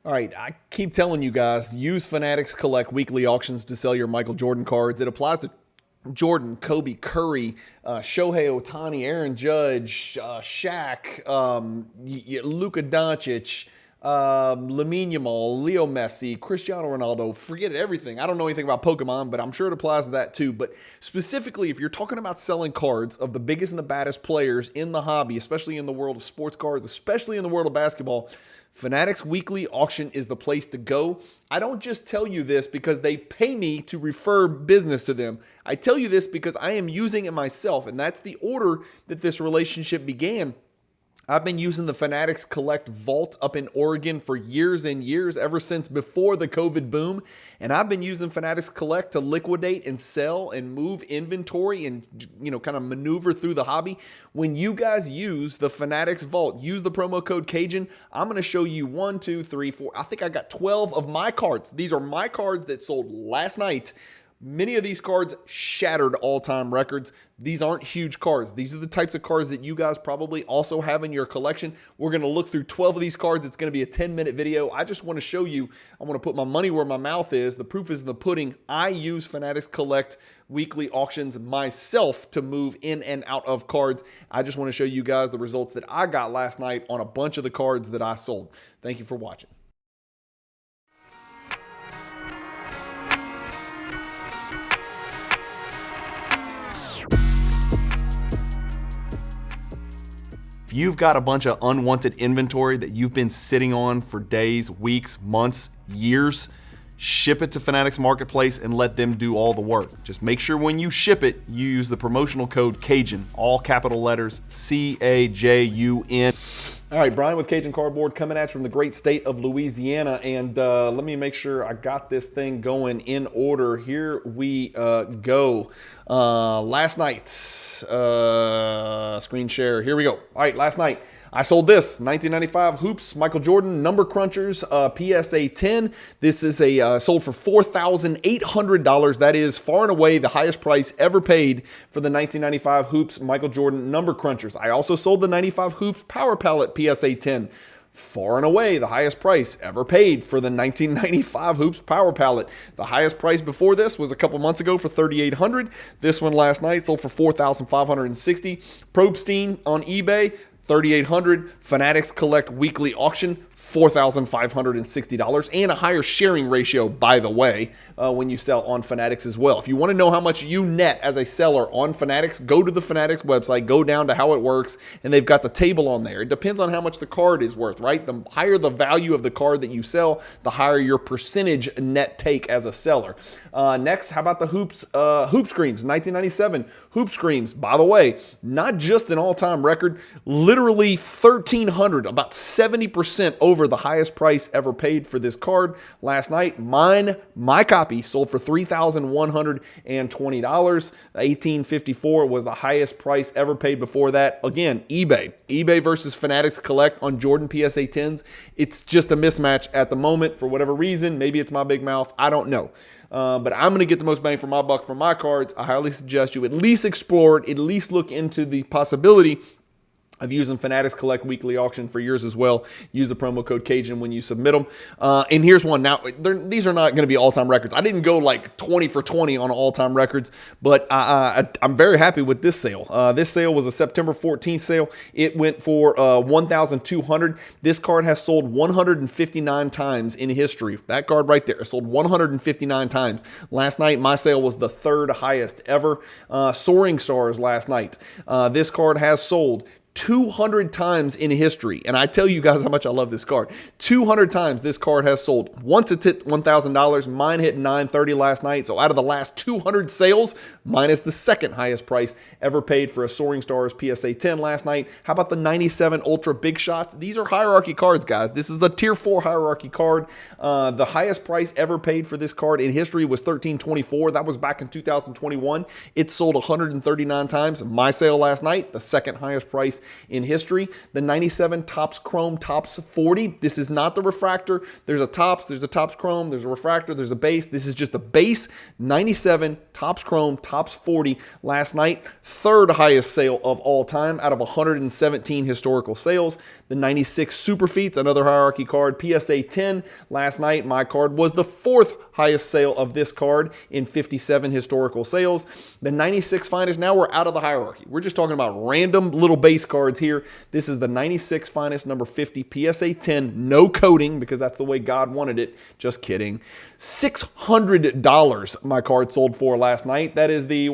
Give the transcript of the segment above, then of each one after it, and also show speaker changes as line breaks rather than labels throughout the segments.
All right, I keep telling you guys, use Fanatics Collect weekly auctions to sell your Michael Jordan cards. It applies to Jordan, Kobe, Curry, Shohei Ohtani, Aaron Judge, Shaq, Luka Doncic, Lamine Yamal, Leo Messi, Cristiano Ronaldo. Forget everything. I don't know anything about Pokemon, but I'm sure it applies to that too. But specifically, if you're talking about selling cards of the biggest and the baddest players in the hobby, especially in the world of sports cards, especially in the world of basketball, Fanatics Weekly Auction is the place to go. I don't just tell you this because they pay me to refer business to them. I tell you this because I am using it myself, and that's the order that this relationship began. I've been using the Fanatics Collect Vault up in Oregon for years and years, ever since before the COVID boom. And I've been using Fanatics Collect to liquidate and sell and move inventory and, kind of maneuver through the hobby. When you guys use the Fanatics Vault, use the promo code Cajun, I'm going to show you 1, 2, 3, 4. I think I got 12 of my cards. These are my cards that sold last night. Many of these cards shattered all-time records. These aren't huge cards. These are the types of cards that you guys probably also have in your collection. We're going to look through 12 of these cards. It's going to be a 10-minute video. I just want to show you, I want to put my money where my mouth is. The proof is in the pudding. I use Fanatics Collect weekly auctions myself to move in and out of cards. I just want to show you guys the results that I got last night on a bunch of the cards that I sold. Thank you for watching. If you've got a bunch of unwanted inventory that you've been sitting on for days, weeks, months, years, ship it to Fanatics Marketplace and let them do all the work. Just make sure when you ship it, you use the promotional code Cajun, all capital letters, C-A-J-U-N. All right, Bryan with Cajun Cardboard coming at you from the great state of Louisiana. And let me make sure I got this thing going in order. Here we go. Last night, screen share. Here we go. All right, last night I sold this 1995 Hoops Michael Jordan Number Crunchers PSA 10. This is a sold for $4,800. That is far and away the highest price ever paid for the 1995 Hoops Michael Jordan Number Crunchers. I also sold the 95 Hoops Power Palette PSA 10. Far and away the highest price ever paid for the 1995 Hoops Power Palette. The highest price before this was a couple months ago for $3,800. This one last night sold for $4,560. Probstein on eBay, $3,800. Fanatics Collect weekly auction, $4,560, and a higher sharing ratio, by the way, when you sell on Fanatics as well. If you want to know how much you net as a seller on Fanatics, go to the Fanatics website, go down to how it works, and they've got the table on there. It depends on how much the card is worth, right? The higher the value of the card that you sell, the higher your percentage net take as a seller. Next, how about the Hoop Screams, 1997 Hoop Screams? By the way, not just an all-time record, literally 1,300, about 70% over the highest price ever paid for this card last night. My copy sold for $3,120. $1,854 was the highest price ever paid before that. Again, eBay versus Fanatics Collect on Jordan PSA 10s. It's just a mismatch at the moment for whatever reason. Maybe it's my big mouth. I don't know. But I'm going to get the most bang for my buck from my cards. I highly suggest you at least explore it, at least look into the possibility of using Fanatics Collect weekly auction for yours as well. Use the promo code Cajun when you submit them. And here's one. Now, these are not going to be all-time records. I didn't go like 20 for 20 on all-time records, but I'm very happy with this sale. This sale was a September 14th sale. It went for $1,200. This card has sold 159 times in history. That card right there sold 159 times. Last night, my sale was the third highest ever. Soaring Stars last night. This card has sold 200 times in history. And I tell you guys how much I love this card. 200 times this card has sold. Once it hit $1,000. Mine hit $930 last night. So out of the last 200 sales, mine is the second highest price ever paid for a Soaring Stars PSA 10 last night. How about the 97 Ultra Big Shots? These are hierarchy cards, guys. This is a tier 4 hierarchy card. The highest price ever paid for this card in history was $1,324. That was back in 2021. It sold 139 times. My sale last night, the second highest price in history. The 97 Topps Chrome Topps 40. This is not the refractor. There's a Topps Chrome, there's a refractor, there's a base. This is just a base 97 Topps Chrome Topps 40 last night. Third highest sale of all time out of 117 historical sales. The 96 Superfeats, another hierarchy card, PSA 10 last night. My card was the fourth highest sale of this card in 57 historical sales. The 96 Finest, now we're out of the hierarchy. We're just talking about random little base cards here. This is the 96 Finest number 50 PSA 10, no coating because that's the way God wanted it. Just kidding. $600 my card sold for last night. That is the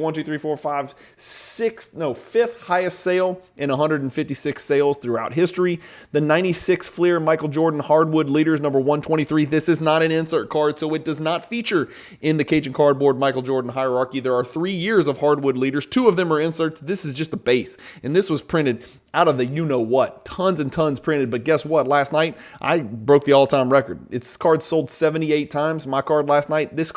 fifth highest sale in 156 sales throughout history. The 96 Fleer Michael Jordan Hardwood Leaders number 123. This is not an insert card, so it does not feature in the Cajun Cardboard Michael Jordan hierarchy. There are 3 years of Hardwood Leaders. 2 of them are inserts. This is just a base, and this was printed out of the you-know-what. Tons and tons printed, but guess what? Last night, I broke the all-time record. Its card sold 78 times. My card last night, this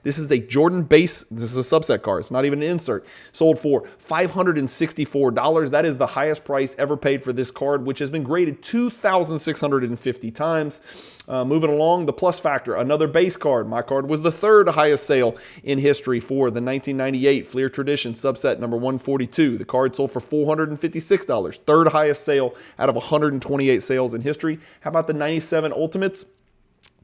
is a Jordan base. This is a subset card. It's not even an insert. Sold for $564. That is the highest price ever paid for this card, which has been graded 2,650 times. Moving along, the Plus Factor, another base card. My card was the third highest sale in history for the 1998 Fleer Tradition subset number 142. The card sold for $456. Third highest sale out of 128 sales in history. How about the 97 Ultimates?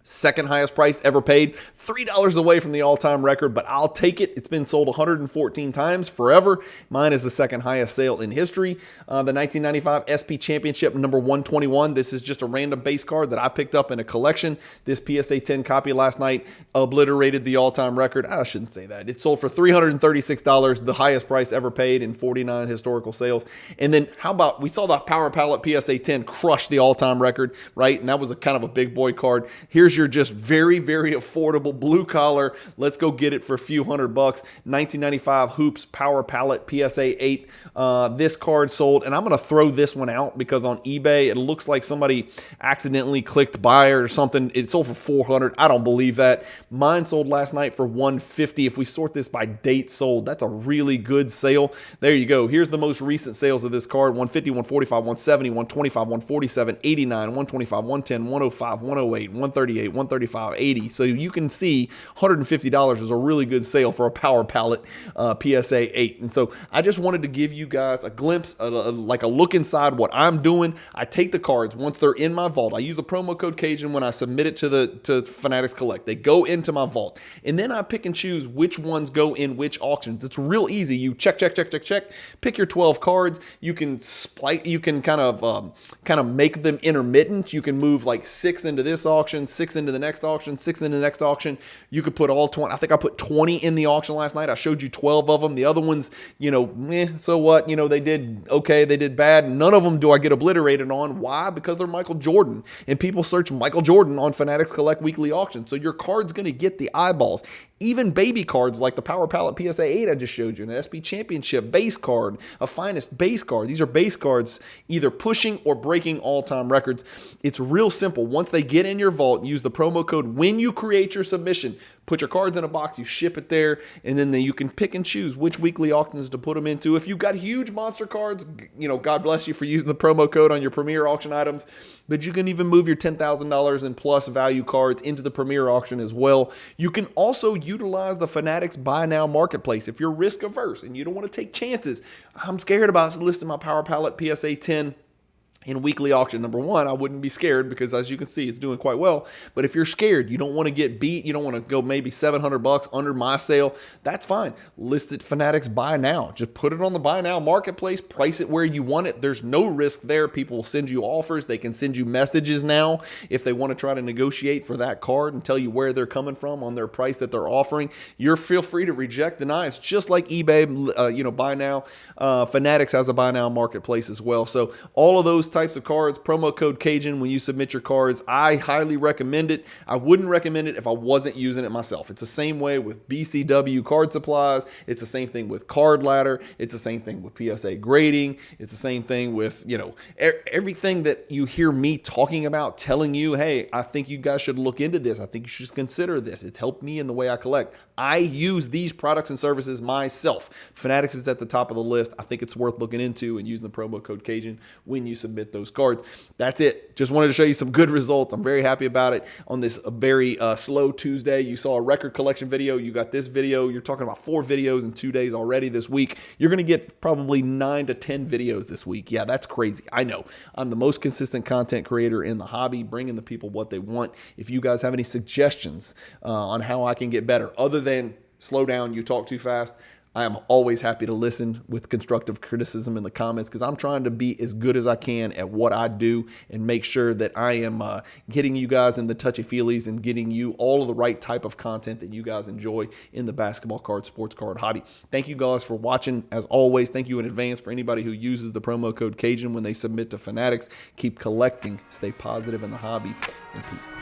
Second highest price ever paid, $3 away from the all-time record, but I'll take it. It's been sold 114 times forever. Mine is the second highest sale in history. The 1995 SP Championship number 121. This is just a random base card that I picked up in a collection. This PSA 10 copy last night obliterated the all-time record. I shouldn't say that. It sold for $336, the highest price ever paid in 49 historical sales. And then how about, we saw the Power Palette PSA 10 crush the all-time record, right? And that was a kind of a big boy card. Here's your just very, very affordable blue collar. Let's go get it for a few $100. 1995 Hoops Power Palette PSA 8. This card sold, and I'm going to throw this one out because on eBay, it looks like somebody accidentally clicked buy or something. It sold for $400. I don't believe that. Mine sold last night for $150. If we sort this by date sold, that's a really good sale. There you go. Here's the most recent sales of this card. 150, 145, 170, 125, 147, 89, 125, 110, 105, 108, 138, 135, 80. So you can see $150 is a really good sale for a Power Palette PSA 8. And so I just wanted to give you guys a glimpse, like a look inside what I'm doing. I take the cards once they're in my vault. I use the promo code Cajun when I submit it to Fanatics Collect. They go into my vault, and then I pick and choose which ones go in which auctions. It's real easy. You check. Pick your 12 cards. You can split. You can kind of make them intermittent. You can move like 6 into this auction, 6 into the next auction, 6 into the next auction. You could put all 20. I think I put 20 in the auction last night. I showed you 12 of them. The other ones, so what? They did okay. They did bad. None of them do I get obliterated on. Why? Because they're Michael Jordan, and people search Michael Jordan on Fanatics Collect weekly auction. So your card's going to get the eyeballs. Even baby cards like the Power Palette PSA 8 I just showed you, an SP Championship base card, a Finest base card. These are base cards either pushing or breaking all-time records. It's real simple. Once they get in your vault, use the promo code when you create your submission. Put your cards in a box, you ship it there, and then you can pick and choose which weekly auctions to put them into. If you've got huge monster cards, God bless you for using the promo code on your premier auction items, but you can even move your $10,000 and plus value cards into the premier auction as well. You can also utilize the Fanatics Buy Now Marketplace. If you're risk averse and you don't want to take chances, I'm scared about listing my Power Palette PSA 10 in weekly auction. Number one, I wouldn't be scared because as you can see, it's doing quite well. But if you're scared, you don't want to get beat, you don't want to go maybe $700 under my sale, that's fine. List it Fanatics Buy Now. Just put it on the Buy Now Marketplace, price it where you want it. There's no risk there. People will send you offers. They can send you messages now if they want to try to negotiate for that card and tell you where they're coming from on their price that they're offering. You're feel free to reject, deny. It's just like eBay, Buy Now. Fanatics has a Buy Now Marketplace as well. So all of those types of cards, promo code Cajun when you submit your cards. I highly recommend it. I wouldn't recommend it if I wasn't using it myself. It's the same way with BCW card supplies. It's the same thing with Card Ladder. It's the same thing with PSA grading. It's the same thing with, you know, everything that you hear me talking about, telling you, hey, I think you guys should look into this. I think you should consider this. It's helped me in the way I collect. I use these products and services myself. Fanatics is at the top of the list. I think it's worth looking into and using the promo code Cajun when you submit those cards. That's it. Just wanted to show you some good results. I'm very happy about it on this very slow Tuesday. You saw a record collection video. You got this video. You're talking about 4 videos in 2 days already this week. You're going to get probably 9 to 10 videos this week. Yeah, that's crazy. I know. I'm the most consistent content creator in the hobby, bringing the people what they want. If you guys have any suggestions on how I can get better, other than slow down, you talk too fast, I am always happy to listen with constructive criticism in the comments, because I'm trying to be as good as I can at what I do and make sure that I am getting you guys in the touchy-feelies and getting you all of the right type of content that you guys enjoy in the basketball card, sports card hobby. Thank you guys for watching. As always, thank you in advance for anybody who uses the promo code Cajun when they submit to Fanatics. Keep collecting, stay positive in the hobby, and peace.